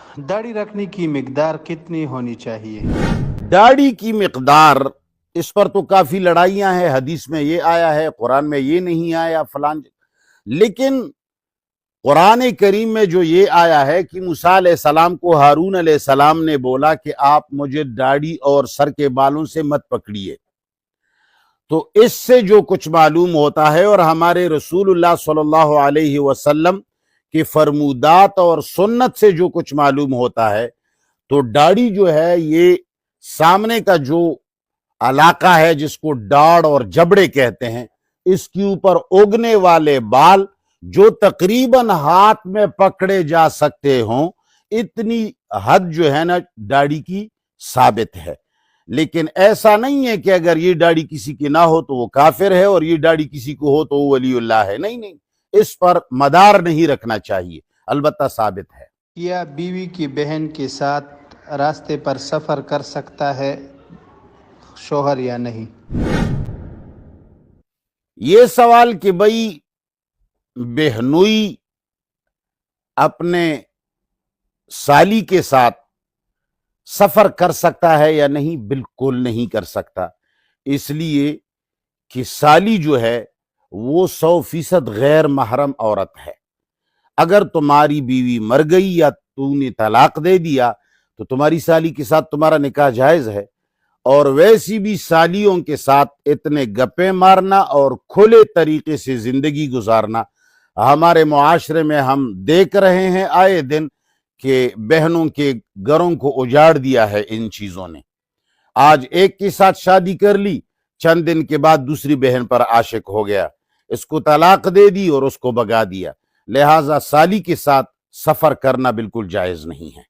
दाढ़ी रखने की मिकदार कितनी होनी चाहिए? दाढ़ी की मिकदार, इस पर तो काफी लड़ाइयां हैं। हदीस में ये आया है, कुरान में ये नहीं आया फलान। लेकिन कुरान करीम में जो ये आया है कि मूसा अलैहिस्सलाम को हारून अलैहिस्सलाम ने बोला कि आप मुझे दाढ़ी और सर के बालों से मत पकड़िए, तो इससे जो कुछ मालूम होता है और हमारे रसूलुल्लाह सल्लल्लाहु अलैहि वसल्लम की फरमूदात और सुन्नत से जो कुछ मालूम होता है, तो दाढ़ी जो है ये सामने का जो इलाका है जिसको दाढ़ और जबड़े कहते हैं, इसके ऊपर उगने वाले बाल जो तकरीबन हाथ में पकड़े जा सकते हों, इतनी हद जो है ना दाढ़ी की साबित है। लेकिन ऐसा नहीं है कि अगर ये दाढ़ी किसी की ना हो तो वो काफिर है और ये दाढ़ी किसी को हो तो वो वलीउल्लाह है। नहीं नहीं, इस पर मदार नहीं रखना चाहिए, अलबत्ता साबित है। क्या बीवी की बहन के साथ रास्ते पर सफर कर सकता है शोहर या नहीं? ये सवाल कि भाई बहनोई अपने साली के साथ सफर कर सकता है या नहीं, बिल्कुल नहीं कर सकता। इसलिए कि साली जो है वो 100% गैर महरम औरत है। अगर तुम्हारी बीवी मर गई या तूने तलाक दे दिया तो तुम्हारी साली के साथ तुम्हारा निकाह जायज है। और वैसी भी सालियों के साथ इतने गप्पे मारना और खुले तरीके से जिंदगी गुजारना, हमारे मुआशरे में हम देख रहे हैं आए दिन कि बहनों के घरों को उजाड़ दिया है इन चीजों ने। आज एक के साथ शादी कर ली, चंद दिन के बाद दूसरी बहन पर आशिक हो गया, इसको तलाक दे दी और उसको भगा दिया। लिहाजा साली के साथ सफर करना बिल्कुल जायज नहीं है।